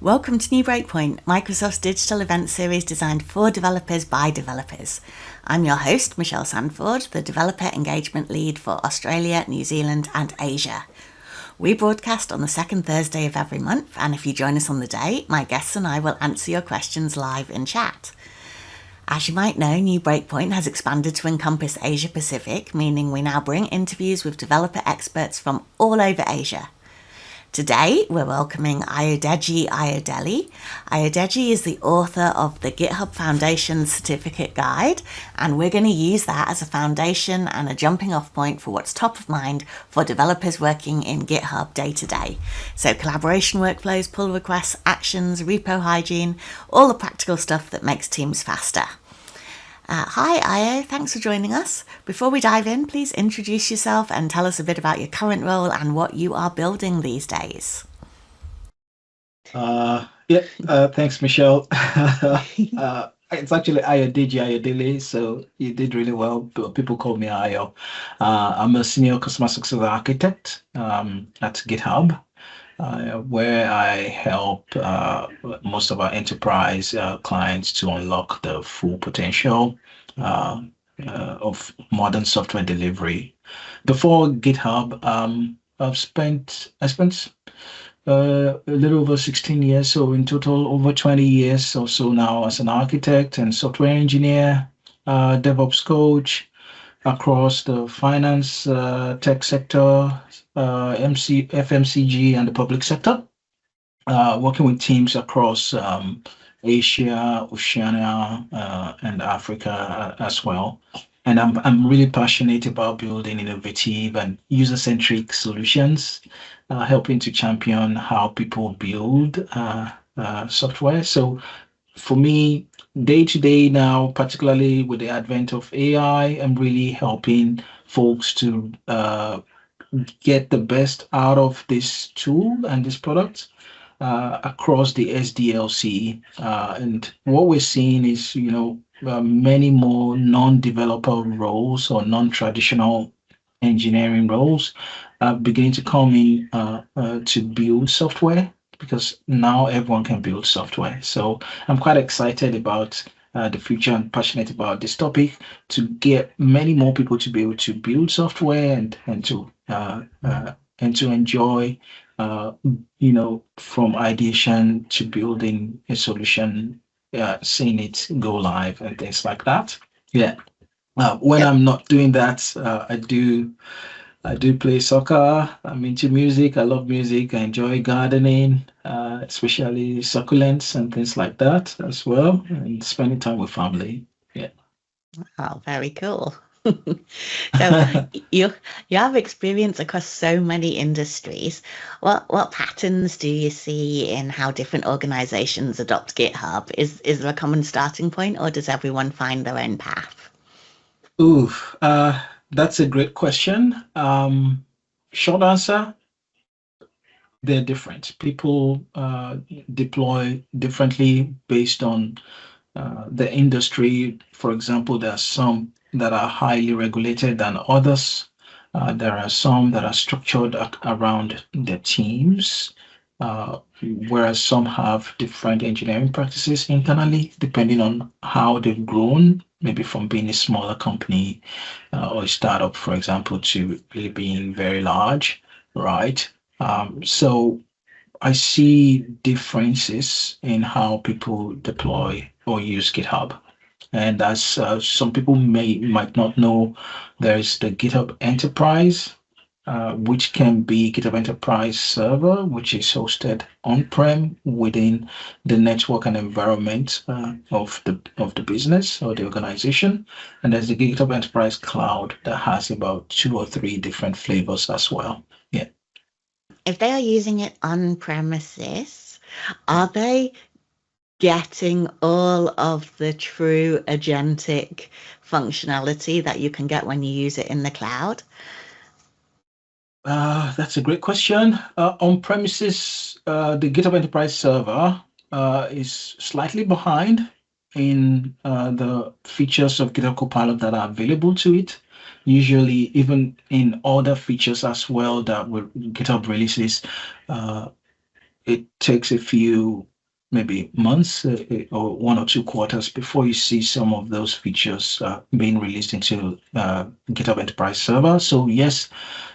Welcome to New Breakpoint, Microsoft's digital event series designed for developers by developers. I'm your host, Michelle Sandford, the Developer Engagement Lead for Australia, New Zealand and Asia. We broadcast on the second Thursday of every month, and if you join us on the day, my guests and I will answer your questions live in chat. As you might know, New Breakpoint has expanded to encompass Asia Pacific, meaning we now bring interviews with developer experts from all over Asia. Today, we're welcoming Ayodeji Ayodele. Ayodeji is the author of the GitHub Foundations Certificate Guide, and we're going to use that as a foundation and a jumping off point for what's top of mind for developers working in GitHub day to day. So collaboration workflows, pull requests, actions, repo hygiene, all the practical stuff that makes teams faster. Hi Ayo, thanks for joining us. Before we dive in, please introduce yourself and tell us a bit about your current role and what you are building these days. Thanks, Michelle. It's actually Ayodeji Ayodele, so you did really well. People call me Ayo. I'm a senior customer success architect at GitHub, where I help most of our enterprise clients to unlock the full potential of modern software delivery. Before GitHub, I spent a little over 16 years, so in total over 20 years or so now as an architect and software engineer, DevOps coach across the finance, tech sector, FMCG, and the public sector, working with teams across Asia, Oceania, and Africa as well. And I'm really passionate about building innovative and user-centric solutions, helping to champion how people build software. So for me, day to day now, particularly with the advent of AI, I'm really helping folks to get the best out of this tool and this product across the SDLC. And what we're seeing is, many more non-developer roles or non-traditional engineering roles beginning to come in to build software, because now everyone can build software. So I'm quite excited about the future and passionate about this topic, to get many more people to be able to build software and to enjoy from ideation to building a solution, seeing it go live and things like that. When I'm not doing that, I do play soccer. I'm into music. I love music. I enjoy gardening, especially succulents and things like that as well, and spending time with family. Oh, very cool. So you have experience across so many industries. What patterns do you see in how different organizations adopt GitHub? Is there a common starting point, or does everyone find their own path? That's a great question. Short answer, they're different. People deploy differently based on the industry. For example, there are some that are highly regulated than others. There are some that are structured around the teams, whereas some have different engineering practices internally, depending on how they've grown, maybe from being a smaller company or a startup, for example, to really being very large, right? So I see differences in how people deploy or use GitHub. And as some people might not know, there's the GitHub Enterprise, which can be GitHub Enterprise Server, which is hosted on-prem within the network and environment of the business or the organization. And there's the GitHub Enterprise Cloud that has about 2 or 3 different flavors as well. If they are using it on premises, are they getting all of the true agentic functionality that you can get when you use it in the cloud? That's a great question. On premises, the GitHub Enterprise Server is slightly behind in the features of GitHub Copilot that are available to it. Usually, even in other features as well that GitHub releases, it takes a few maybe months or 1 or 2 quarters before you see some of those features being released into GitHub Enterprise Server. So yes,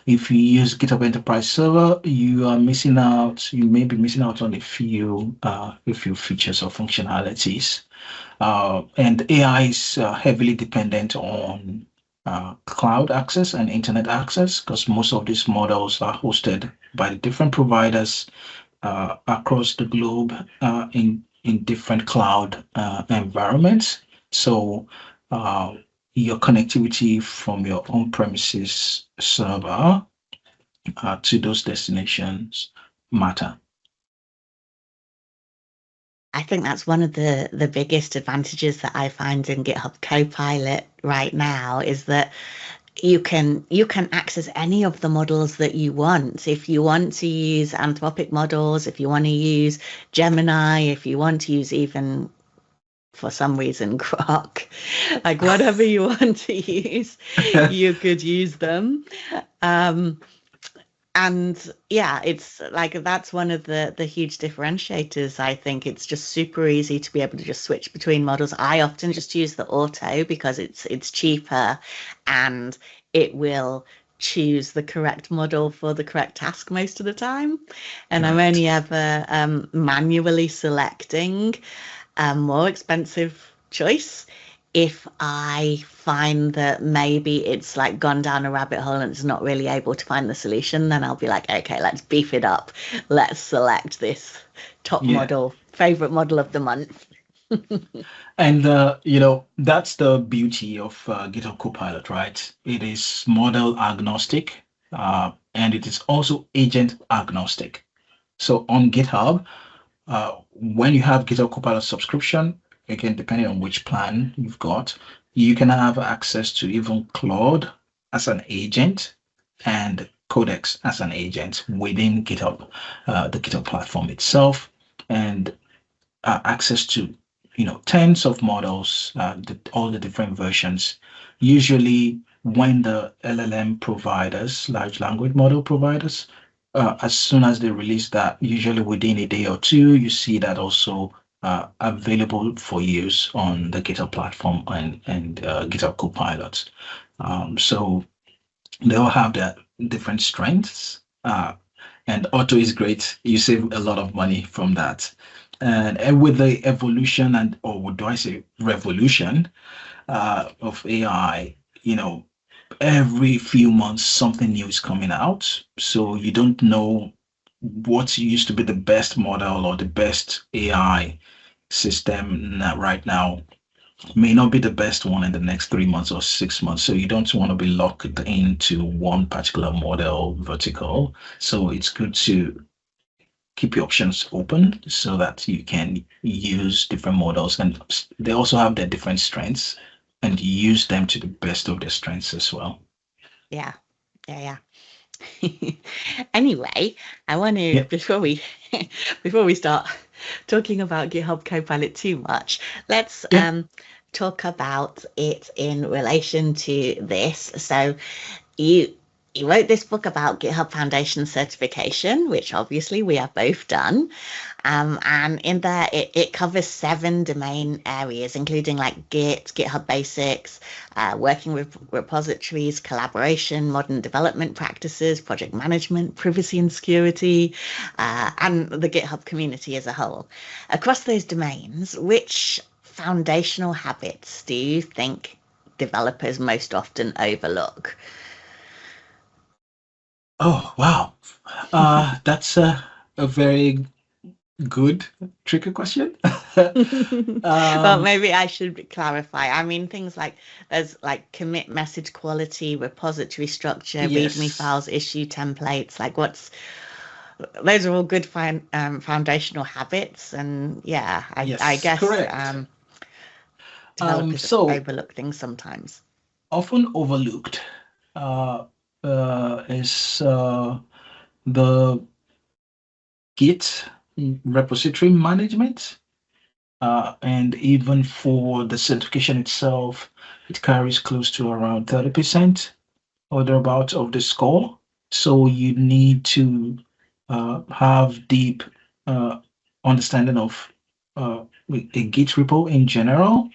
if you use GitHub Enterprise Server, you are missing out. You may be missing out on a few features or functionalities. And AI is heavily dependent on cloud access and internet access because most of these models are hosted by the different providers across the globe in different cloud environments. So your connectivity from your on-premises server to those destinations matter. I think that's one of the biggest advantages that I find in GitHub Copilot right now is that you can access any of the models that you want. If you want to use Anthropic models, if you want to use Gemini, if you want to use even for some reason Grok, like whatever you want to use, you could use them. And yeah, it's like that's one of the huge differentiators. I think it's just super easy to be able to just switch between models. I often just use the auto because it's cheaper and it will choose the correct model for the correct task most of the time. And I'm Correct. only ever manually selecting a more expensive choice if I find that maybe it's like gone down a rabbit hole and it's not really able to find the solution, then I'll be like, okay, let's beef it up. Let's select this top model, favorite model of the month. And that's the beauty of GitHub Copilot, right? It is model agnostic, and it is also agent agnostic. So on GitHub, when you have GitHub Copilot subscription, again, depending on which plan you've got, you can have access to even Claude as an agent and Codex as an agent within GitHub, the GitHub platform itself, and access to tens of models, all the different versions. Usually, when the LLM providers, large language model providers, as soon as they release that, usually within a day or two, you see that also available for use on the GitHub platform and GitHub Copilot. So they all have their different strengths. And auto is great. You save a lot of money from that. And with the evolution or do I say revolution of AI, every few months something new is coming out. So you don't know what used to be the best model or the best AI system right now may not be the best one in the next 3 months or 6 months. So you don't want to be locked into one particular model vertical. So it's good to keep your options open so that you can use different models, and they also have their different strengths, and use them to the best of their strengths as well. Yeah. Anyway, I want to before we start talking about GitHub Copilot too much, let's talk about it in relation to this. So you wrote this book about GitHub Foundations Certification, which obviously we have both done. And in there, it covers 7 domain areas, including like Git, GitHub Basics, working with repositories, collaboration, modern development practices, project management, privacy and security, and the GitHub community as a whole. Across those domains, which foundational habits do you think developers most often overlook? Oh, wow. That's a very good, tricky question. Well, maybe I should clarify. I mean, things like there's like commit message quality, repository structure, README files, issue templates. Like, those are all good foundational habits, and yeah, I guess correct. developers So overlook things sometimes. often overlooked is the Git repository management. And even for the certification itself, it carries close to around 30% or thereabouts of the score. So you need to have deep understanding of a Git repo in general,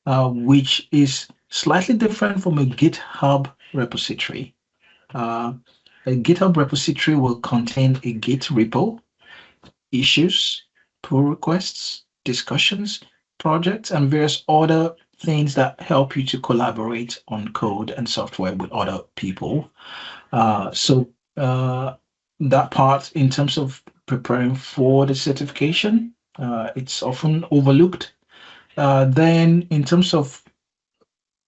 which is slightly different from a GitHub repository. A GitHub repository will contain a Git repo, issues, pull requests, discussions, projects, and various other things that help you to collaborate on code and software with other people. So that part, in terms of preparing for the certification, it's often overlooked. Then, in terms of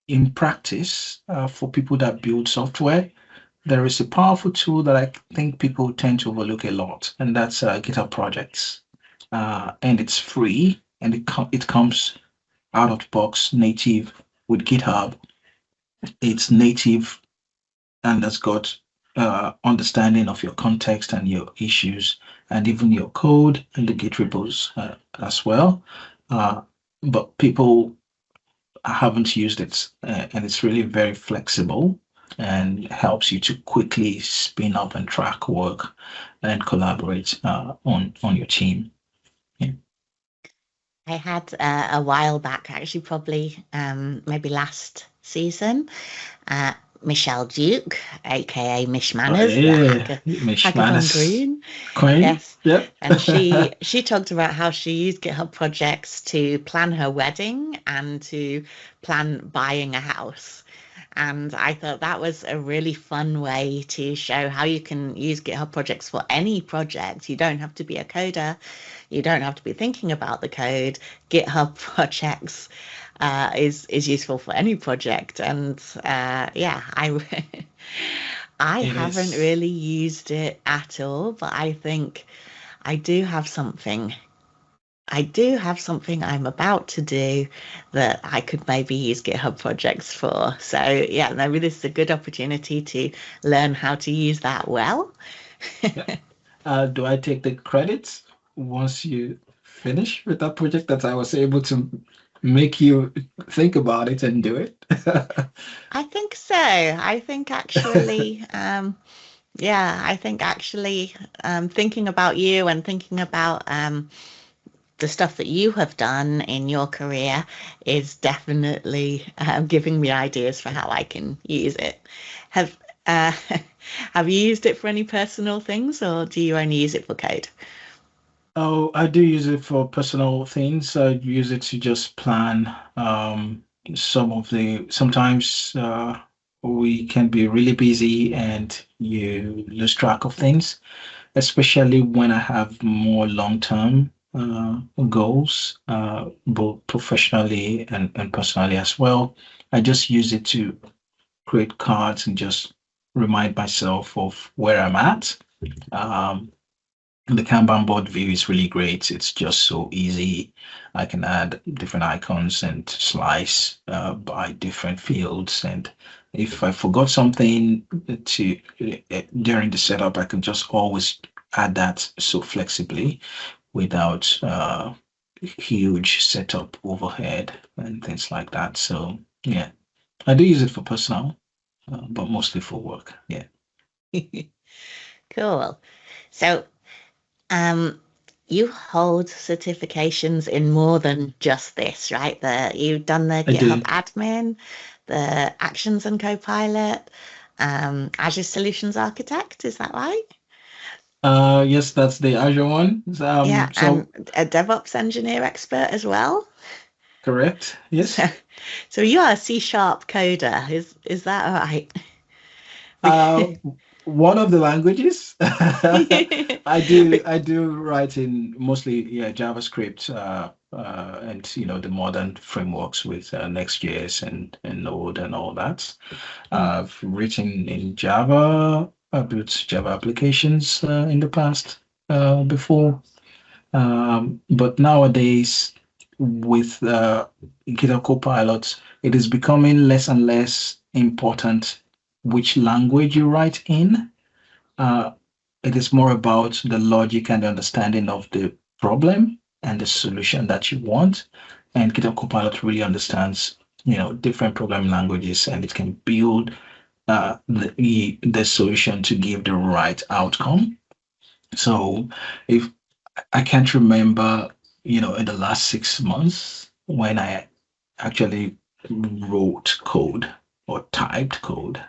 in practice, for people that build software, there is a powerful tool that I think people tend to overlook a lot, and that's GitHub Projects. And it's free, and it comes out of the box native with GitHub. It's native and has got understanding of your context and your issues, and even your code and the Git repos as well. But people haven't used it, and it's really very flexible and helps you to quickly spin up and track work and collaborate on your team. Yeah. I had a while back, actually, probably maybe last season, Michelle Duke, aka Mish Manners, the hackathon queen. Yes. Yep. And she talked about how she used GitHub Projects to plan her wedding and to plan buying a house. And I thought that was a really fun way to show how you can use GitHub Projects for any project. You don't have to be a coder. You don't have to be thinking about the code. GitHub Projects is useful for any project. And yeah, I haven't really used it at all, but I think I do have something I'm about to do that I could maybe use GitHub Projects for. So yeah, maybe this is a good opportunity to learn how to use that well. Yeah. Do I take the credits once you finish with that project, that I was able to make you think about it and do it? I think so. I think actually, thinking about you and thinking about the stuff that you have done in your career is definitely giving me ideas for how I can use it. Have you used it for any personal things, or do you only use it for code? Oh, I do use it for personal things. I use it to just plan sometimes we can be really busy and you lose track of things, especially when I have more long-term goals, both professionally and personally as well. I just use it to create cards and just remind myself of where I'm at. Um, the Kanban board view is really great. It's just so easy. I can add different icons and slice by different fields. And if I forgot something during the setup, I can just always add that so flexibly without huge setup overhead and things like that. So yeah, I do use it for personal, but mostly for work. Yeah. Cool. So you hold certifications in more than just this, right? You've done the GitHub admin, the Actions and Copilot, Azure Solutions Architect, is that right? Yes, that's the Azure one. Yeah, and a DevOps engineer expert as well. Correct. Yes. So you are a C# coder, is that right? One of the languages. I do write in mostly JavaScript and the modern frameworks with Next.js and Node and all that. I've written in Java. I've built Java applications in the past before. But nowadays, with GitHub Copilot, it is becoming less and less important which language you write in. It is more about the logic and the understanding of the problem and the solution that you want. And GitHub Copilot really understands, different programming languages, and it can build the solution to give the right outcome. So if I can't remember in the last 6 months when I actually wrote code or typed code.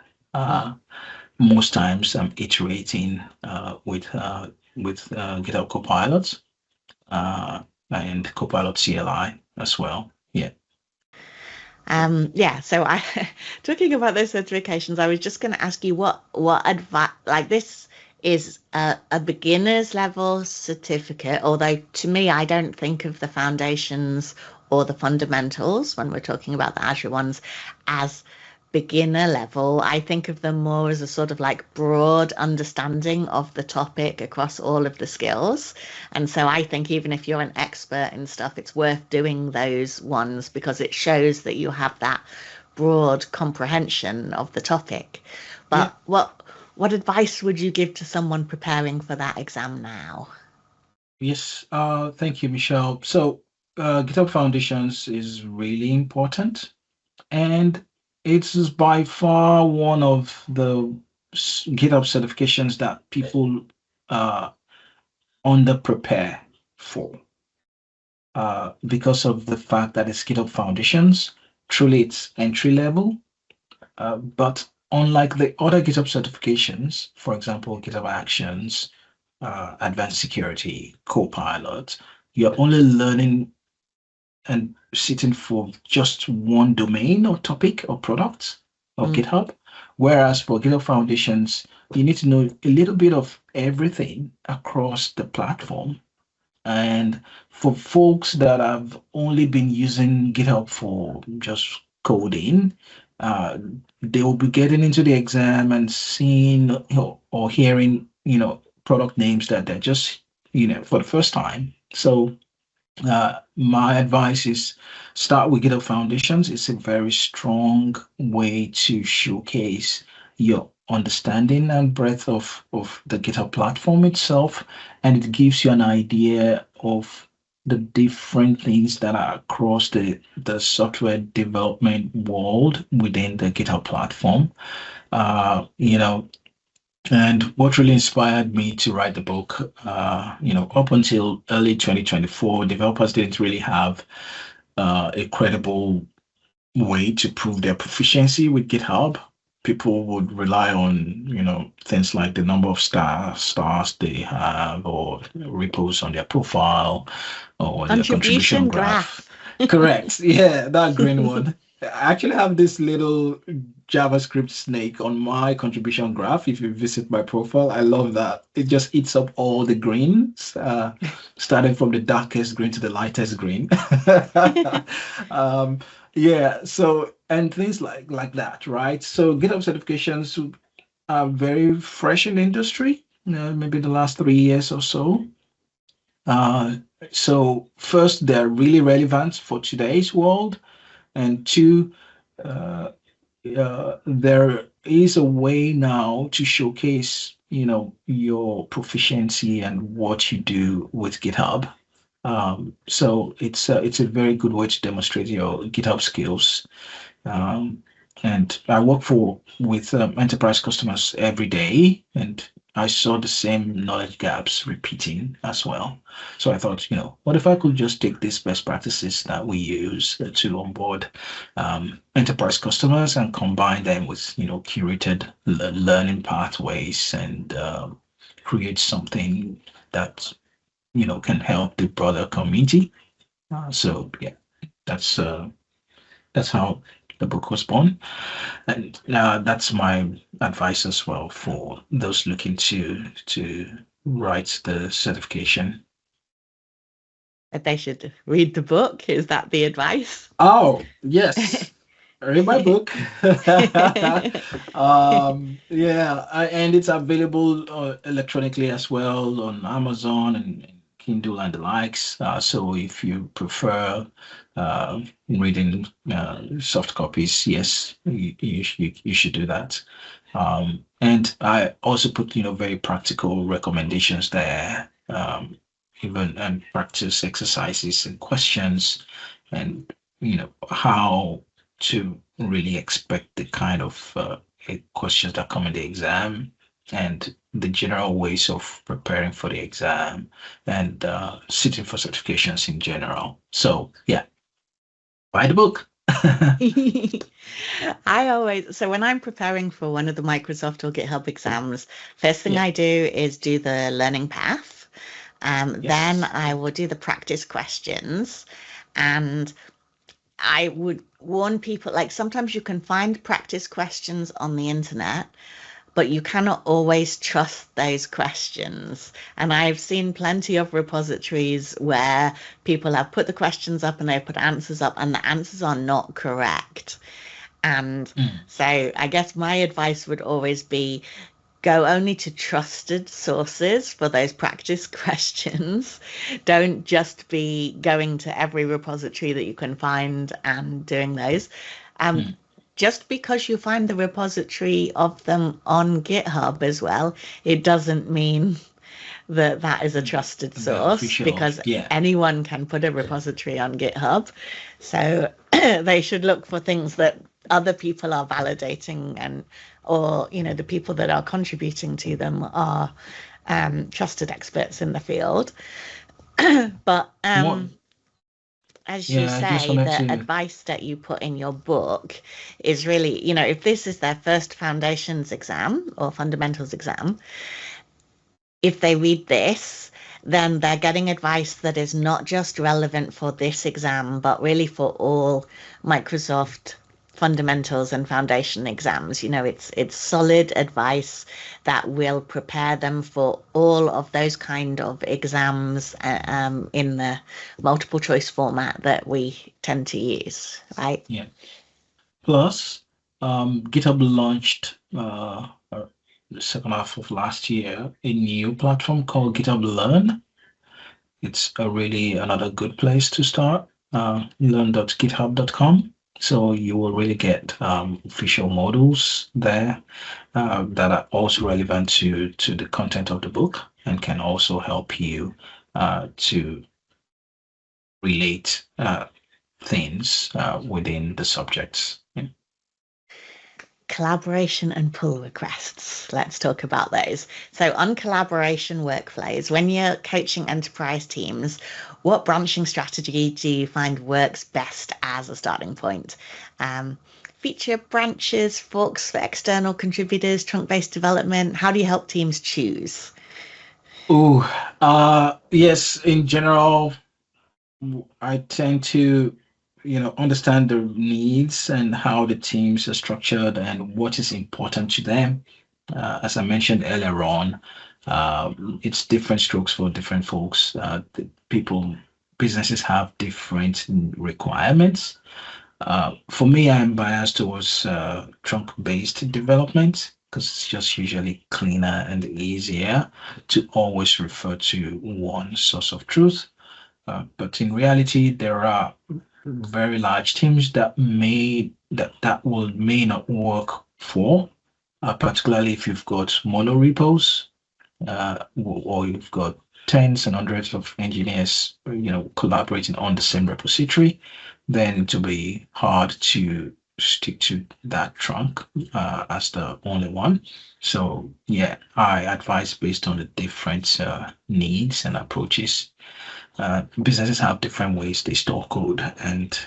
Most times I'm iterating with GitHub Copilot and Copilot CLI as well. Yeah. So I talking about those certifications, I was just going to ask you what advice, like, this is a beginner's level certificate, although to me I don't think of the foundations or the fundamentals when we're talking about the Azure ones as beginner level. I think of them more as a sort of like broad understanding of the topic across all of the skills. And so I think even if you're an expert in stuff, it's worth doing those ones because it shows that you have that broad comprehension of the topic. Yeah. But what advice would you give to someone preparing for that exam now? Yes. Thank you, Michelle. So GitHub Foundations is really important. And it's by far one of the GitHub certifications that people under prepare for because of the fact that it's GitHub Foundations. Truly, it's entry level. But unlike the other GitHub certifications, for example, GitHub Actions, Advanced Security, Copilot, you're only learning and sitting for just one domain or topic or product of GitHub. Whereas for GitHub Foundations, you need to know a little bit of everything across the platform. And for folks that have only been using GitHub for just coding, uh, they will be getting into the exam and seeing or hearing, product names that they're just, for the first time. So my advice is start with GitHub Foundations. It's a very strong way to showcase your understanding and breadth of the GitHub platform itself. And it gives you an idea of the different things that are across the software development world within the GitHub platform. And what really inspired me to write the book, up until early 2024, developers didn't really have a credible way to prove their proficiency with GitHub. People would rely on, things like the number of stars they have, or repos on their profile, or their contribution graph. Correct. Yeah, that green one. I actually have this little JavaScript snake on my contribution graph. If you visit my profile, I love that. It just eats up all the greens, starting from the darkest green to the lightest green. Yeah, so and things like that, right? So GitHub certifications are very fresh in the industry, maybe the last 3 years or so. Uh, so first, they're really relevant for today's world, and two, uh, there is a way now to showcase, your proficiency and what you do with GitHub. So it's a very good way to demonstrate your GitHub skills. Um, and I work with enterprise customers every day, and I saw the same knowledge gaps repeating as well. So I thought, what if I could just take these best practices that we use to onboard enterprise customers and combine them with, curated learning pathways and create something that, can help the broader community. So yeah, that's how the book was born. And that's my advice as well for those looking to write the certification. That they should read the book. Is that the advice? Oh, yes. Read my book. And it's available electronically as well on Amazon and Kindle and the likes. So if you prefer reading soft copies, yes, you should do that. And I also put, very practical recommendations there, even and practice exercises and questions, and how to really expect the kind of questions that come in the exam. and the general ways of preparing for the exam and sitting for certifications in general. So yeah, buy the book. So when I'm preparing for one of the Microsoft or GitHub exams, first thing Yeah. I do is do the learning path. Then Yes. I will do the practice questions, and I would warn people, like sometimes you can find practice questions on the internet, but you cannot always trust those questions. And I've seen plenty of repositories where people have put the questions up and they put answers up, and the answers are not correct. And so I guess my advice would always be go only to trusted sources for those practice questions. Don't just be going to every repository that you can find and doing those. Just because you find the repository of them on GitHub as well, it doesn't mean that that is a trusted The source, official, because yeah. anyone can put a repository on GitHub. So they should look for things that other people are validating, and or the people that are contributing to them are trusted experts in the field. But More, as you yeah, I just say, wanted the to, advice that you put in your book is really, if this is their first foundations exam or fundamentals exam, if they read this, then they're getting advice that is not just relevant for this exam, but really for all Microsoft fundamentals and foundation exams. It's solid advice that will prepare them for all of those kind of exams in the multiple choice format that we tend to use, right? yeah. Plus, GitHub launched the second half of last year a new platform called GitHub Learn. It's a really another good place to start. Learn.github.com. So you will really get official modules there that are also relevant to the content of the book and can also help you to relate things within the subjects. Yeah. Collaboration and pull requests. Let's talk about those. So, on collaboration workflows, when you're coaching enterprise teams, what branching strategy do you find works best as a starting point? Feature branches, forks for external contributors, trunk based development. How do you help teams choose? Oh, yes, in general, I tend to, understand the needs and how the teams are structured and what is important to them. As I mentioned earlier on, it's different strokes for different folks. Businesses have different requirements. For me, I'm biased towards trunk-based development because it's just usually cleaner and easier to always refer to one source of truth. But in reality, there are very large teams that may not work for, particularly if you've got mono repos, or you've got tens and hundreds of engineers, collaborating on the same repository, then it'll be hard to stick to that trunk as the only one. So yeah, I advise based on the different needs and approaches. Businesses have different ways they store code and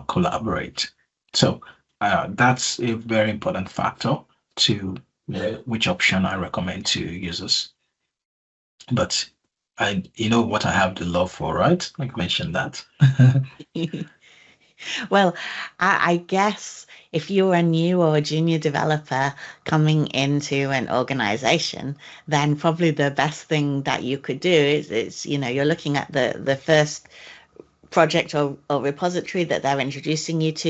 collaborate. So that's a very important factor to which option I recommend to users. But you know what I have the love for, right? I mentioned that. Well, I guess if you're a new or a junior developer coming into an organization, then probably the best thing that you could do is you're looking at the first project or repository that they're introducing you to.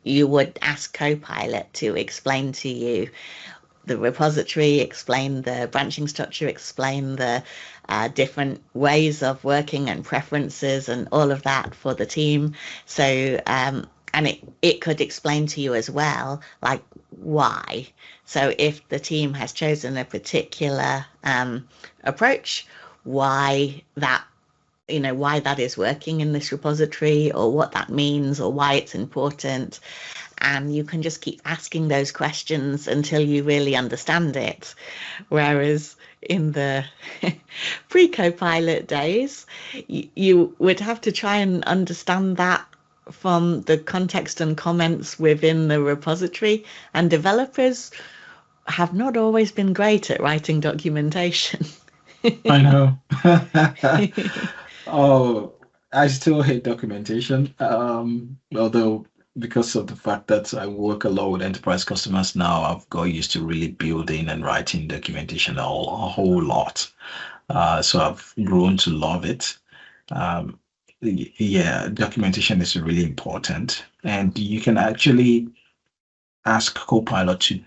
You would ask Copilot to explain to you the repository, explain the branching structure, explain the different ways of working and preferences and all of that for the team. So, and it could explain to you as well, like why. So if the team has chosen a particular approach, why that why that is working in this repository, or what that means, or why it's important. and you can just keep asking those questions until you really understand it. Whereas in the pre-Copilot days, you would have to try and understand that from the context and comments within the repository, and developers have not always been great at writing documentation. I know. Oh, I still hate documentation. Although because of the fact that I work a lot with enterprise customers now, I've got used to really building and writing documentation a whole lot. So I've grown to love it. Um, yeah, documentation is really important, and you can actually ask Copilot to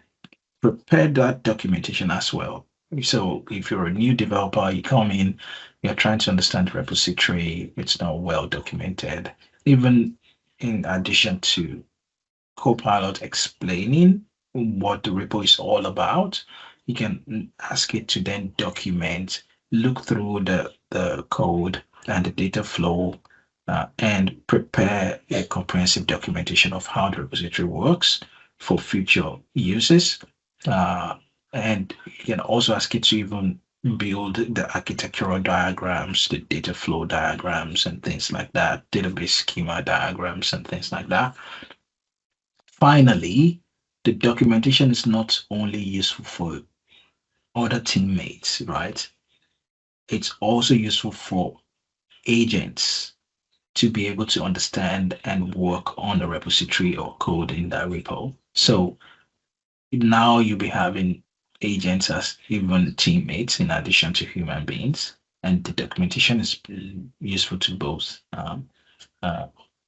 prepare that documentation as well. So if you're a new developer, you come in, you're trying to understand the repository, it's not well documented. Even in addition to Copilot explaining what the repo is all about, you can ask it to then document, look through the code and the data flow, and prepare a comprehensive documentation of how the repository works for future uses. And you can also ask it to even build the architectural diagrams, the data flow diagrams, and things like that, database schema diagrams, and things like that. Finally, the documentation is not only useful for other teammates, right? It's also useful for agents to be able to understand and work on the repository or code in that repo. So now you'll be having agents as even teammates in addition to human beings. And the documentation is useful to both uh,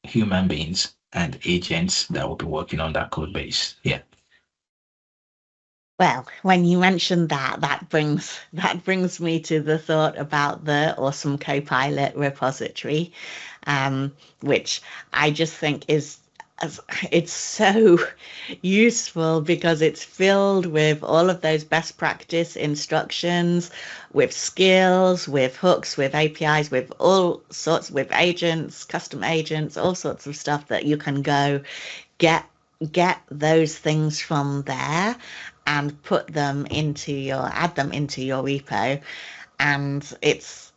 human beings and agents that will be working on that code base. Yeah. Well, when you mentioned that, that brings me to the thought about the awesome Copilot repository, which I just think it's so useful because it's filled with all of those best practice instructions, with skills, with hooks, with APIs, with all sorts, with agents, custom agents, all sorts of stuff that you can go get those things from there and add them into your repo. And it's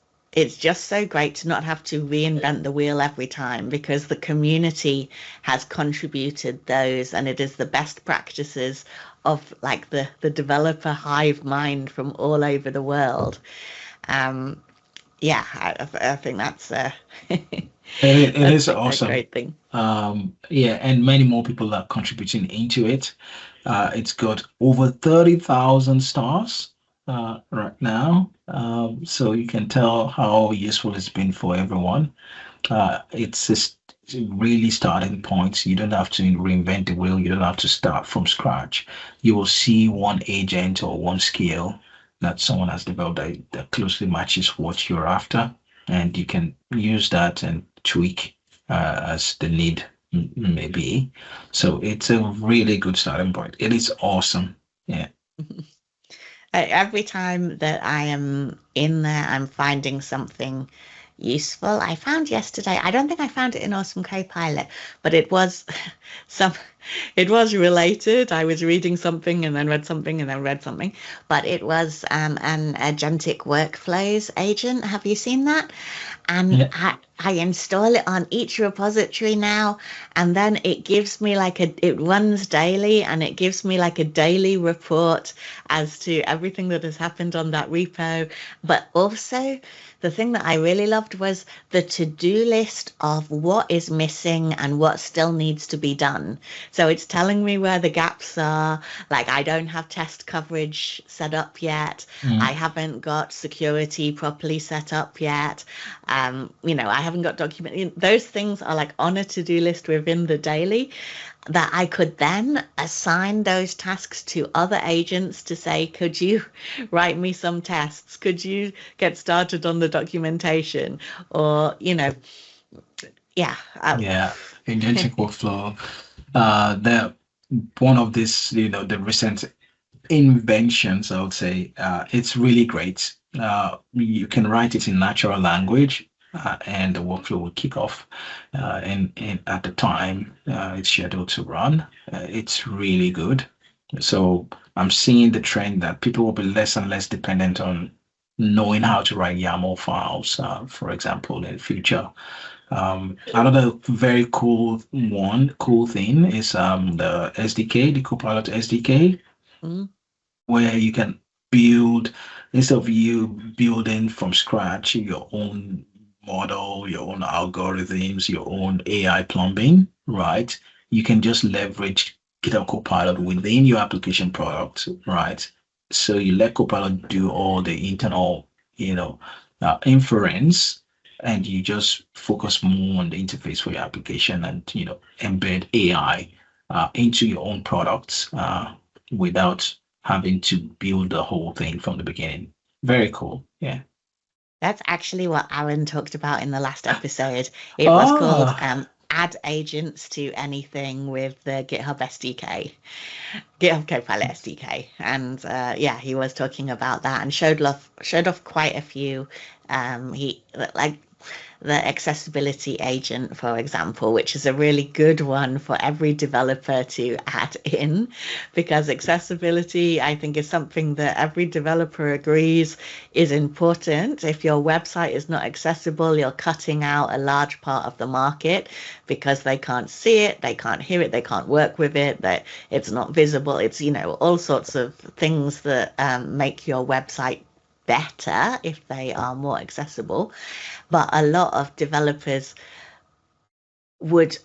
just so great to not have to reinvent the wheel every time, because the community has contributed those, and it is the best practices of like the developer hive mind from all over the world. Yeah, I think that's It is a awesome. great thing. Yeah, and many more people are contributing into it. It's got over 30,000 stars right now. So you can tell how useful it's been for everyone. It's just really starting points. You don't have to reinvent the wheel. You don't have to start from scratch. You will see one agent or one skill that someone has developed that closely matches what you're after, and you can use that and tweak as the need may be. So it's a really good starting point. It is awesome. Yeah. Every time that I am in there, I'm finding something useful. I found yesterday, I don't think I found it in Awesome Copilot, but it was it was related. I was reading something and then read something and then read something, but it was an Agentic workflows agent. Have you seen that? And Yeah. I install it on each repository now, and then it gives me it runs daily, and it gives me like a daily report as to everything that has happened on that repo. But also, the thing that I really loved was the to-do list of what is missing and what still needs to be done. So it's telling me where the gaps are. Like, I don't have test coverage set up yet. I haven't got security properly set up yet. I haven't got those things are like on a to-do list within the daily, that I could then assign those tasks to other agents to say, could you write me some tests? Could you get started on the documentation? Or, yeah. Yeah. Agentic workflow. The one of this, the recent inventions, I would say, it's really great. You can write it in natural language, and the workflow will kick off. And at the time it's scheduled to run, it's really good. So I'm seeing the trend that people will be less and less dependent on knowing how to write YAML files, for example, in the future. Another very cool thing is the SDK, the Copilot SDK, where you can build, instead of you building from scratch your own model, your own algorithms, your own AI plumbing, right? You can just leverage GitHub Copilot within your application product, right? So you let Copilot do all the internal, inference, and you just focus more on the interface for your application and, embed AI into your own products without having to build the whole thing from the beginning. Very cool. Yeah. That's actually what Aaron talked about in the last episode. It was called Add Agents to Anything with the GitHub SDK, GitHub Copilot SDK. And yeah, he was talking about that and showed off quite a few. He like the accessibility agent, for example, which is a really good one for every developer to add in, because accessibility, I think, is something that every developer agrees is important. If your website is not accessible, you're cutting out a large part of the market because they can't see it, they can't hear it, they can't work with it, that it's not visible. It's, all sorts of things that make your website better if they are more accessible. But a lot of developers would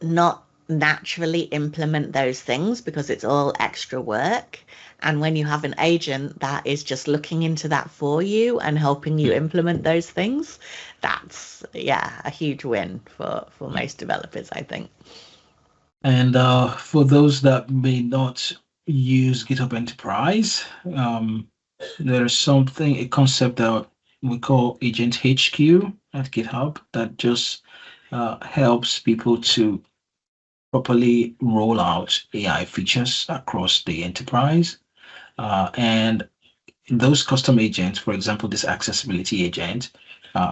not naturally implement those things because it's all extra work. And when you have an agent that is just looking into that for you and helping you implement those things, that's, a huge win for most developers, I think. And for those that may not use GitHub Enterprise, there's a concept that we call Agent HQ at GitHub that just helps people to properly roll out AI features across the enterprise. And those custom agents, for example, this accessibility agent,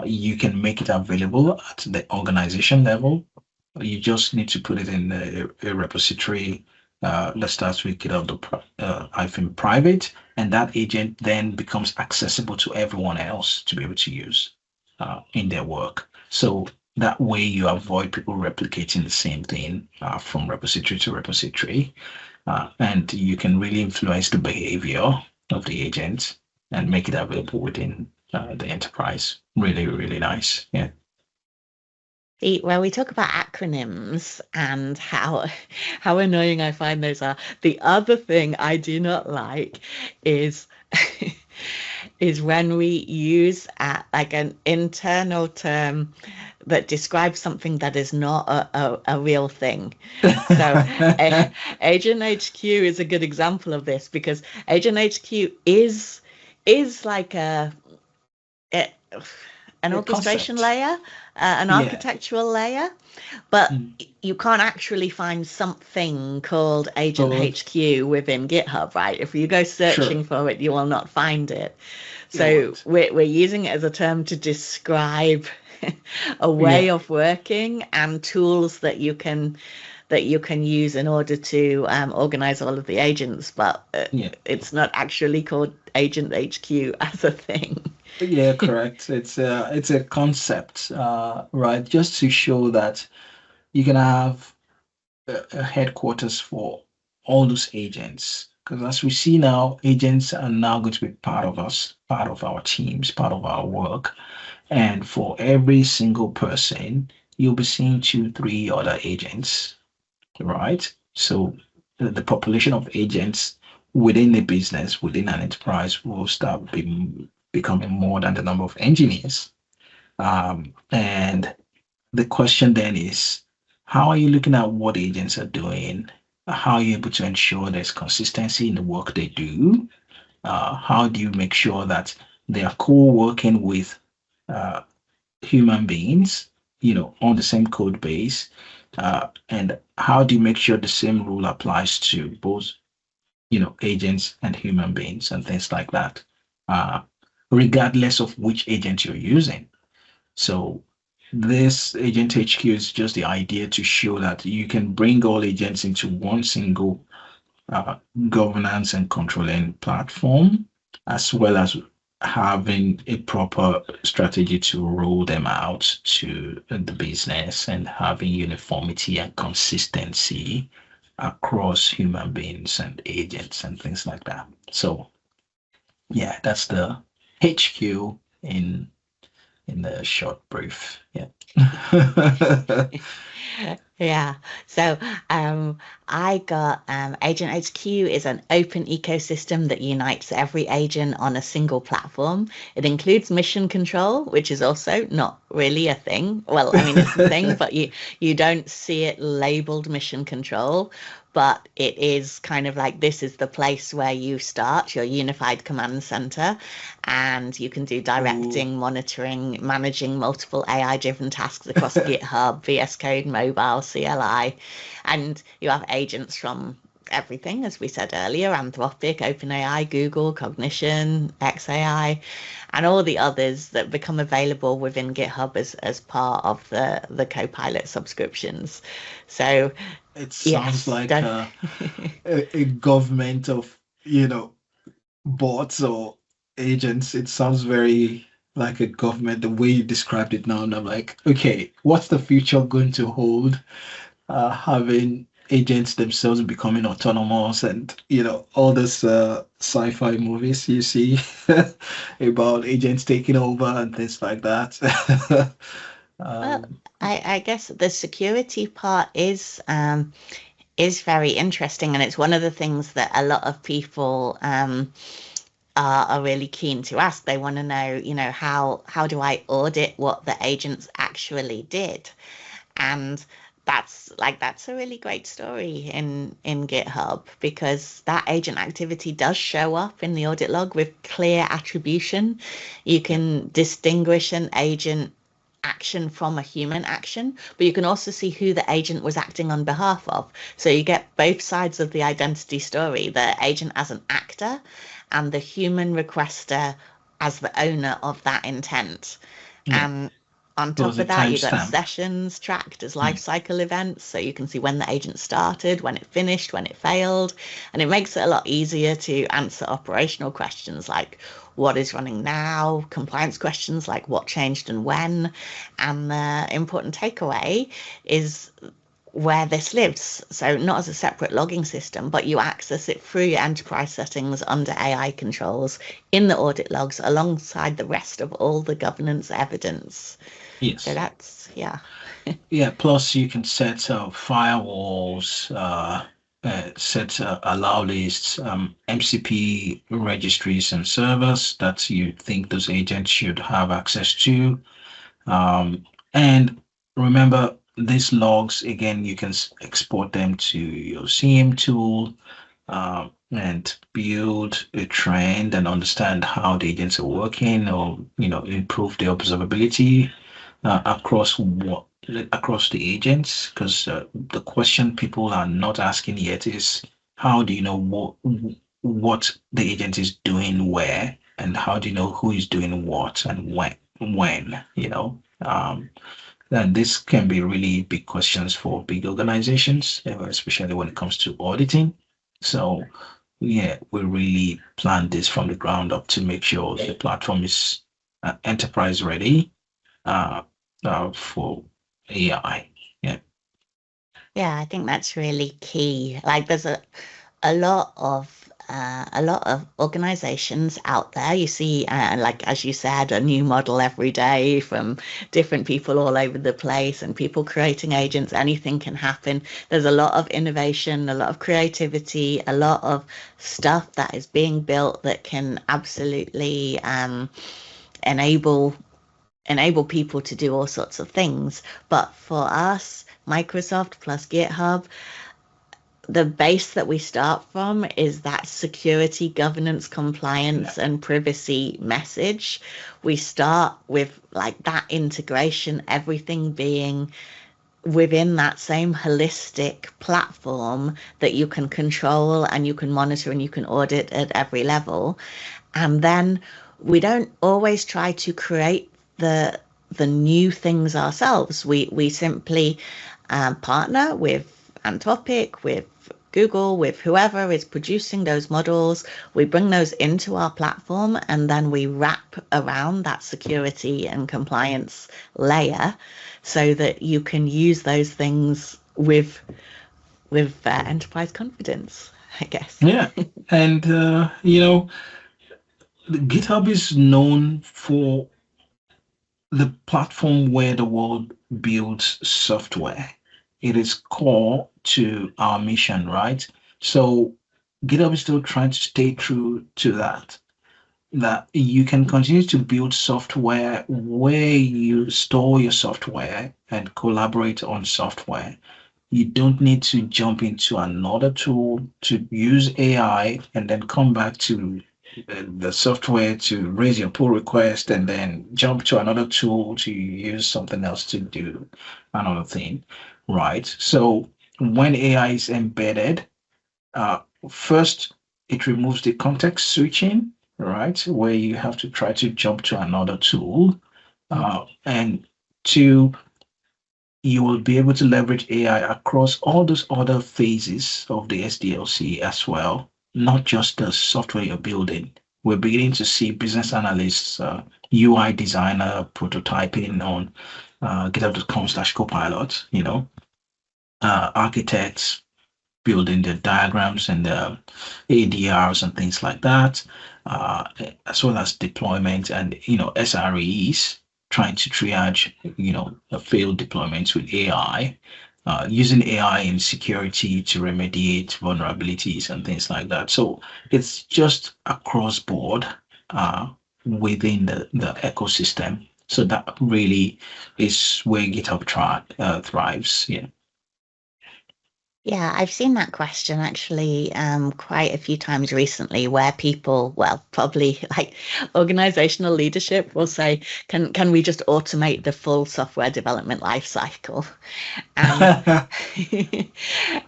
you can make it available at the organization level. You just need to put it in a repository. Let's start with GitHub private, and that agent then becomes accessible to everyone else to be able to use in their work. So that way you avoid people replicating the same thing from repository to repository. And you can really influence the behavior of the agent and make it available within the enterprise. Really, really nice. Yeah. Well, we talk about acronyms and how annoying I find those are. The other thing I do not like is is when we use like an internal term that describes something that is not a real thing. So Agent HQ is a good example of this, because Agent HQ is like an orchestration concept. layer, an architectural layer, but you can't actually find something called Agent HQ within GitHub, right? If you go searching for it, you will not find it. So we're using it as a term to describe a way of working and tools that you can use in order to organize all of the agents, but it's not actually called Agent HQ as a thing. Yeah, correct. It's a concept, right? Just to show that you can have a headquarters for all those agents. Because as we see now, agents are now going to be part of us, part of our teams, part of our work. And for every single person, you'll be seeing 2, 3 other agents, right? So the population of agents within a business, within an enterprise, will start becoming more than the number of engineers. And the question then is, how are you looking at what agents are doing? How are you able to ensure there's consistency in the work they do? How do you make sure that they are co-working with human beings, on the same code base? And how do you make sure the same rule applies to both, agents and human beings and things like that, regardless of which agent you're using? So this Agent HQ is just the idea to show that you can bring all agents into one single uh, governance and controlling platform, as well as having a proper strategy to roll them out to the business and having uniformity and consistency across human beings and agents and things like that. So yeah, that's the HQ in the short brief. Yeah. Yeah. So I got Agent HQ is an open ecosystem that unites every agent on a single platform. It includes mission control, which is also not really a thing. Well, I mean, it's a thing, but you don't see it labeled mission control. But it is kind of like this is the place where you start your unified command center, and you can do directing, monitoring, managing multiple AI-driven tasks across GitHub, VS Code, mobile, CLI, and you have agents from everything, as we said earlier, Anthropic, OpenAI, Google, Cognition, XAI, and all the others that become available within GitHub as part of the Copilot subscriptions. So It sounds yes, like don't. a government of, bots or agents. It sounds very like a government, the way you described it now. And I'm like, okay, what's the future going to hold? Having agents themselves becoming autonomous and, all this sci-fi movies you see about agents taking over and things like that. Well, um, I guess the security part is very interesting, and it's one of the things that a lot of people are really keen to ask. They want to know, how do I audit what the agents actually did? And that's a really great story in GitHub, because that agent activity does show up in the audit log with clear attribution. You yeah. can distinguish an agent action from a human action, but you can also see who the agent was acting on behalf of. So you get both sides of the identity story, the agent as an actor and the human requester as the owner of that intent. Yeah. And on Plus top a of that, you got timestamp. sessions tracked as life Mm. cycle events. So you can see when the agent started, when it finished, when it failed. And it makes it a lot easier to answer operational questions like what is running now, compliance questions like what changed and when. And the important takeaway is where this lives. So not as a separate logging system, but you access it through your enterprise settings under AI controls in the audit logs alongside the rest of all the governance evidence. So Yes. that's, yeah. Yeah, plus you can set firewalls, set allow lists, MCP registries and servers that you think those agents should have access to. And remember, these logs, again, you can export them to your CM tool, and build a trend and understand how the agents are working, or, improve the observability across the agents, because the question people are not asking yet is how do you know what the agent is doing where, and how do you know who is doing what and when. And this can be really big questions for big organizations, especially when it comes to auditing. So yeah, we really plan this from the ground up to make sure the platform is enterprise ready uh, for AI. Yeah. Yeah, I think that's really key. Like there's a lot of organizations out there. You see, like as you said, a new model every day from different people all over the place, and people creating agents. Anything can happen. There's a lot of innovation, a lot of creativity, a lot of stuff that is being built that can absolutely enable enable people to do all sorts of things. But for us, Microsoft plus GitHub, the base that we start from is that security, governance, Yeah. compliance, and privacy message. We start with like that integration, everything being within that same holistic platform that you can control and you can monitor and you can audit at every level. And then we don't always try to create the the new things ourselves. We simply partner with Anthropic, with Google, with whoever is producing those models. We bring those into our platform, and then we wrap around that security and compliance layer so that you can use those things with enterprise confidence, I guess. Yeah. And, GitHub is known for the platform where the world builds software. It is core to our mission, right? So GitHub is still trying to stay true to that you can continue to build software where you store your software and collaborate on software. You don't need to jump into another tool to use AI and then come back to the software to raise your pull request and then jump to another tool to use something else to do another thing, right? So when AI is embedded, uh, first, it removes the context switching, right? Where you have to try to jump to another tool. And two, you will be able to leverage AI across all those other phases of the SDLC as well, not just the software you're building. We're beginning to see business analysts, UI designer prototyping on github.com/copilot, architects building the diagrams and the ADRs and things like that, as well as deployment and SREs trying to triage failed deployments with AI, using AI in security to remediate vulnerabilities and things like that. So it's just across board within the ecosystem. So that really is where GitHub thrives. Yeah. Yeah, I've seen that question actually quite a few times recently where people, well, probably like organizational leadership will say, can we just automate the full software development life cycle? And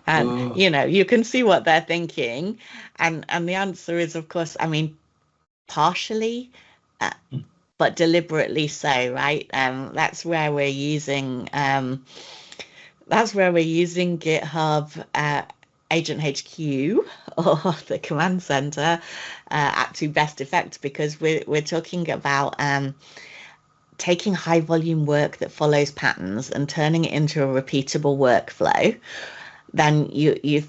and Oh, you can see what they're thinking. And the answer is, of course, I mean, partially, uh, but deliberately so, right? That's where we're using GitHub Agent HQ or the command center to best effect, because we're talking about taking high volume work that follows patterns and turning it into a repeatable workflow. Then you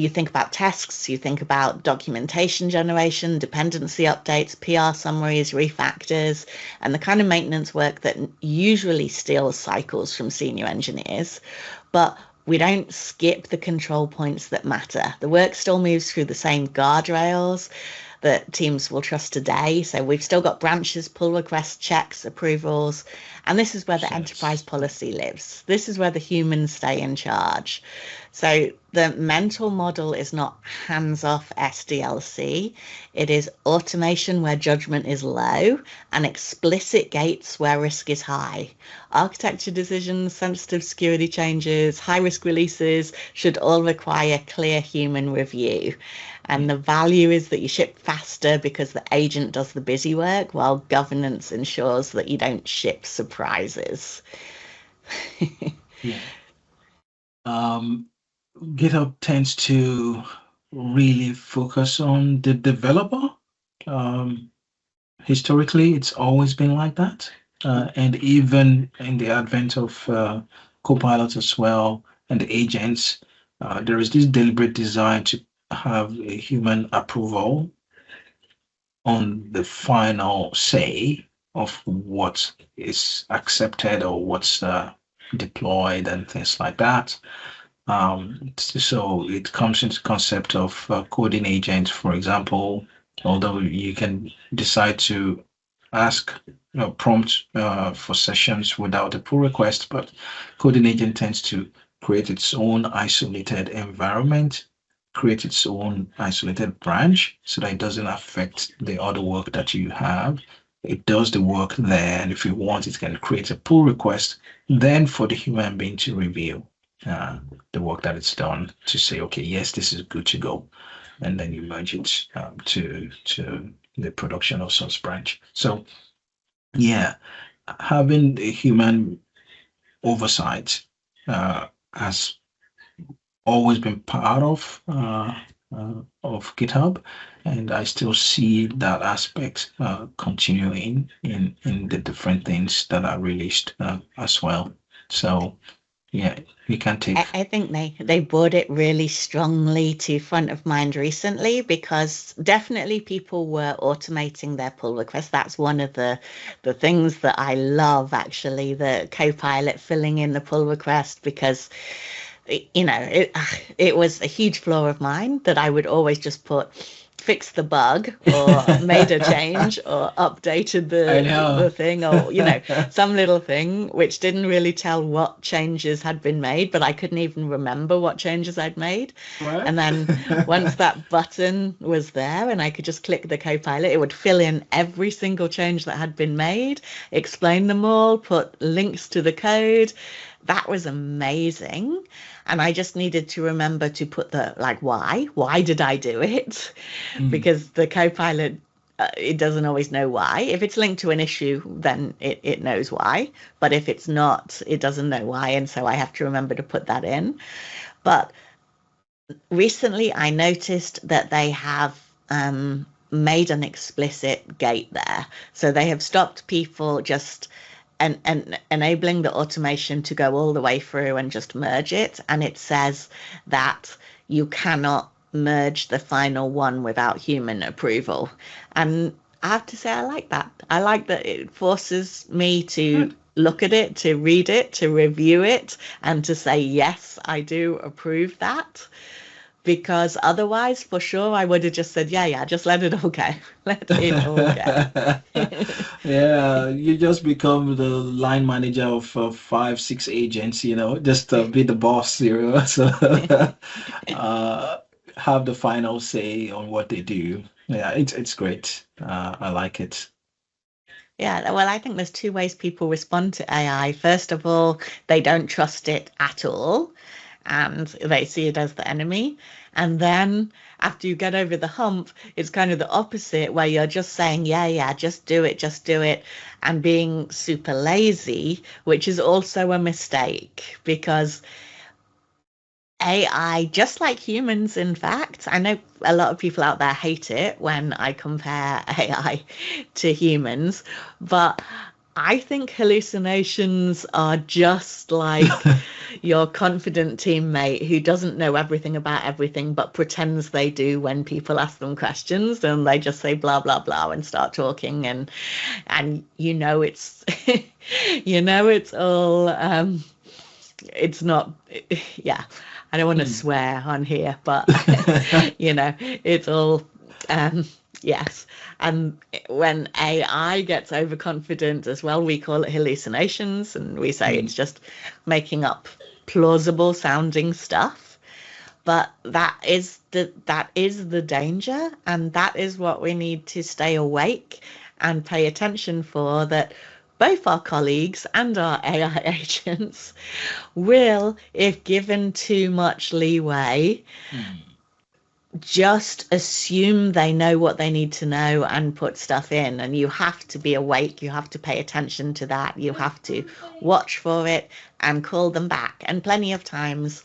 think about tasks, you think about documentation generation, dependency updates, PR summaries, refactors, and the kind of maintenance work that usually steals cycles from senior engineers. But we don't skip the control points that matter. The work still moves through the same guardrails that teams will trust today. So we've still got branches, pull requests, checks, approvals. And this is where the enterprise yes. policy lives. This is where the humans stay in charge. So the mental model is not hands-off SDLC. It is automation where judgment is low and explicit gates where risk is high. Architecture decisions, sensitive security changes, high-risk releases should all require clear human review. And the value is that you ship faster because the agent does the busy work, while governance ensures that you don't ship surprises. Yeah. GitHub tends to really focus on the developer. Um, Historically, it's always been like that. And even in the advent of Copilot as well and the agents, there is this deliberate desire to have a human approval on the final say of what is accepted or what's deployed and things like that. So it comes into concept of coding agent, for example, although you can decide to ask prompt for sessions without a pull request, but coding agent tends to create its own isolated environment, create its own isolated branch so that it doesn't affect the other work that you have. It does the work there, and if you want, it can create a pull request then for the human being to review the work that it's done to say, okay, yes, this is good to go, and then you merge it to the production of source branch. So yeah, having a human oversight has always been part of GitHub, and I still see that aspect continuing in the different things that are released as well. So yeah, we can take. I think they brought it really strongly to front of mind recently, because definitely people were automating their pull requests. That's one of the things that I love, actually, the Copilot filling in the pull request, because it was a huge flaw of mine that I would always just put fixed the bug, or made a change, or updated the thing, or some little thing which didn't really tell what changes had been made, but I couldn't even remember what changes I'd made. What? And then once that button was there and I could just click the Copilot, it would fill in every single change that had been made, explain them all, put links to the code. That was amazing. And I just needed to remember to put the, like, why did I do it? Because the Copilot, it doesn't always know why. If it's linked to an issue, then it knows why. But if it's not, it doesn't know why. And so I have to remember to put that in. But recently I noticed that they have made an explicit gate there. So they have stopped people just and enabling the automation to go all the way through and just merge it. And it says that you cannot merge the final one without human approval. And I have to say, I like that. I like that it forces me to look at it, to read it, to review it, and to say, yes, I do approve that. Because otherwise, for sure, I would have just said, yeah, just let it all go. Let it all go. Yeah, you just become the line manager of 5, 6 agents, just be the boss, so have the final say on what they do. Yeah, it's great. I like it. Yeah, well, I think there's two ways people respond to AI. First of all, they don't trust it at all, and they see it as the enemy. And then after you get over the hump, it's kind of the opposite, where you're just saying, yeah, just do it, and being super lazy, which is also a mistake, because AI, just like humans, in fact, I know a lot of people out there hate it when I compare AI to humans, but I think hallucinations are just like your confident teammate who doesn't know everything about everything but pretends they do when people ask them questions, and they just say blah blah blah and start talking, and it's it's all it's not, yeah, I don't want to swear on here, but it's all yes. And when AI gets overconfident as well, we call it hallucinations, and we say it's just making up plausible sounding stuff. But that is the danger, and that is what we need to stay awake and pay attention for, that both our colleagues and our AI agents will, if given too much leeway, just assume they know what they need to know and put stuff in. And you have to be awake. You have to pay attention to that. You have to watch for it and call them back. And plenty of times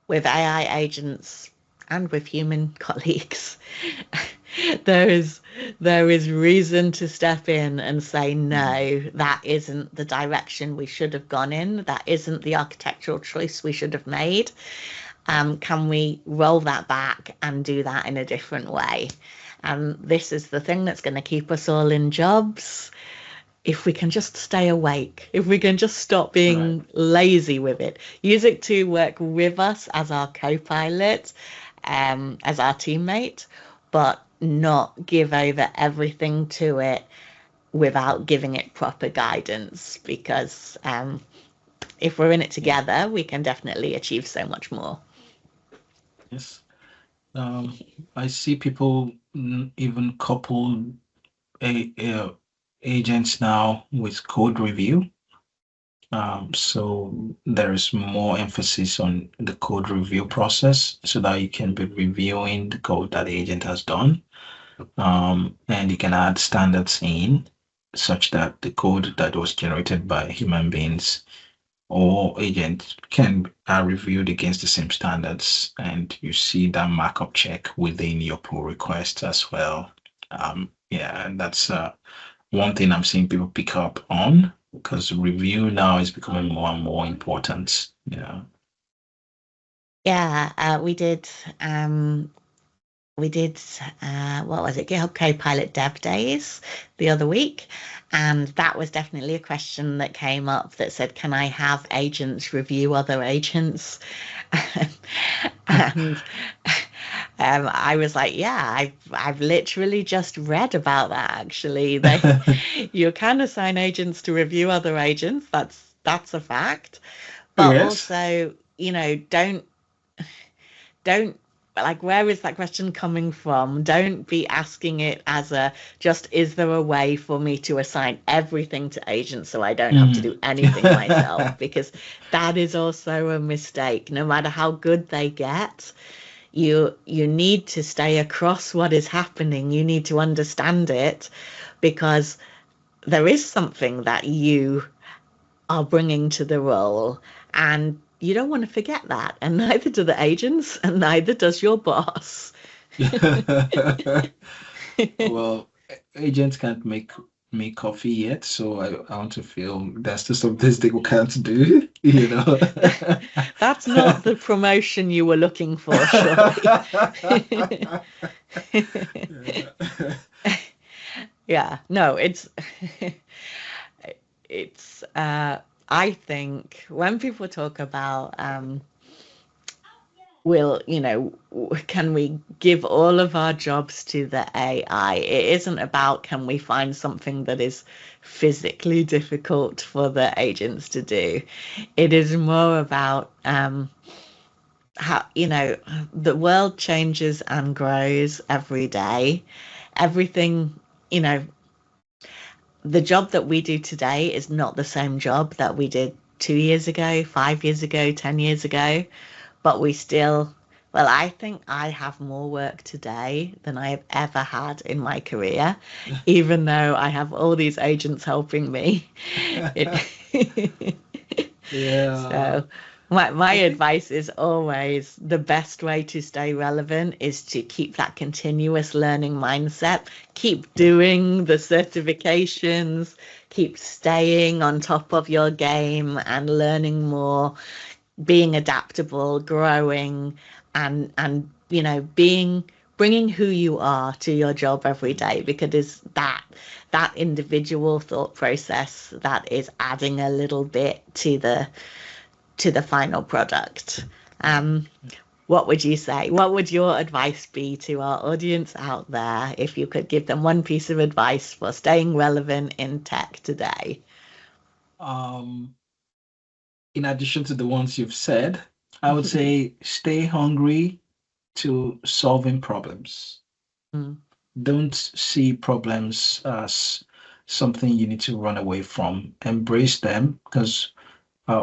with AI agents and with human colleagues, there is reason to step in and say, no, that isn't the direction we should have gone in. That isn't the architectural choice we should have made. Can we roll that back and do that in a different way? And this is the thing that's going to keep us all in jobs. If we can just stay awake, if we can just stop being lazy with it, use it to work with us as our co-pilot, as our teammate, but not give over everything to it without giving it proper guidance, because if we're in it together, we can definitely achieve so much more. Yes. I see people even couple agents now with code review. So there is more emphasis on the code review process, so that you can be reviewing the code that the agent has done. And you can add standards in such that the code that was generated by human beings or agent can reviewed against the same standards, and you see that markup check within your pull request as well. Yeah, and that's one thing I'm seeing people pick up on, because review now is becoming more and more important. Yeah. Yeah, we did what was it, GitHub Copilot Dev Days the other week, and that was definitely a question that came up that said, can I have agents review other agents? And I was like, yeah, I've literally just read about that actually. You can assign agents to review other agents, that's a fact, but Yes. also, don't like, where is that question coming from? Don't be asking it as a just, is there a way for me to assign everything to agents so I don't have to do anything myself? Because that is also a mistake. No matter how good they get, you need to stay across what is happening. You need to understand it, because there is something that you are bringing to the role, and you don't want to forget that, and neither do the agents, and neither does your boss. Well, agents can't make me coffee yet, so I want to feel there's still some things they can't do, you know. That's not the promotion you were looking for, surely. Yeah, no, it's I think when people talk about can we give all of our jobs to the AI? It isn't about, can we find something that is physically difficult for the agents to do? It is more about how, the world changes and grows every day. Everything, the job that we do today is not the same job that we did 2 years ago, 5 years ago, 10 years ago, but I think I have more work today than I have ever had in my career, even though I have all these agents helping me. Yeah. So my advice is always, the best way to stay relevant is to keep that continuous learning mindset, keep doing the certifications, keep staying on top of your game and learning more, being adaptable, growing, and bringing who you are to your job every day, because it's that individual thought process that is adding a little bit to the final product. What would you say? What would your advice be to our audience out there if you could give them one piece of advice for staying relevant in tech today? Um, in addition to the ones you've said, I would say stay hungry to solving problems. Mm. Don't see problems as something you need to run away from. Embrace them, because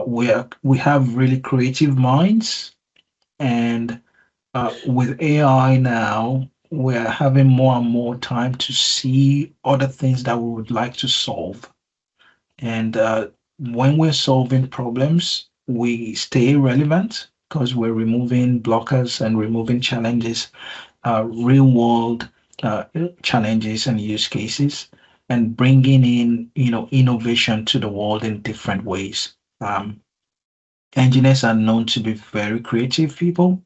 we have really creative minds, and with AI now, we're having more and more time to see other things that we would like to solve. And when we're solving problems, we stay relevant because we're removing blockers and removing challenges, real world uh, challenges and use cases, and bringing in, innovation to the world in different ways. Engineers are known to be very creative people,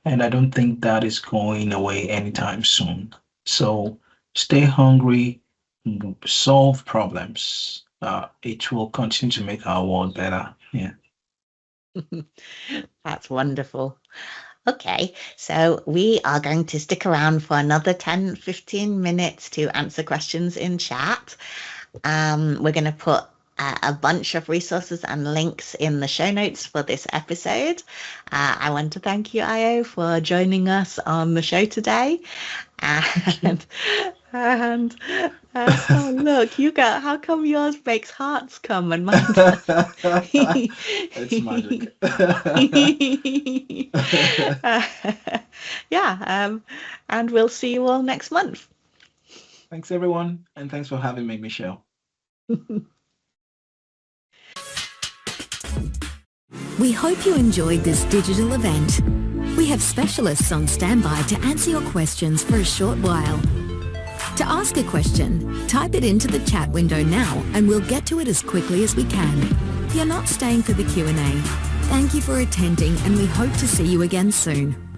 and I don't think that is going away anytime soon. So stay hungry, solve problems. It will continue to make our world better. Yeah. That's wonderful. Okay, so we are going to stick around for another 10-15 minutes to answer questions in chat. We're going to put a bunch of resources and links in the show notes for this episode. I want to thank you, Ayo, for joining us on the show today. And oh, look, how come yours makes hearts come and mine doesn't? It's magic. Yeah, and we'll see you all next month. Thanks, everyone. And thanks for having me, Michelle. We hope you enjoyed this digital event. We have specialists on standby to answer your questions for a short while. To ask a question, type it into the chat window now and we'll get to it as quickly as we can. If you're not staying for the Q&A, thank you for attending and we hope to see you again soon.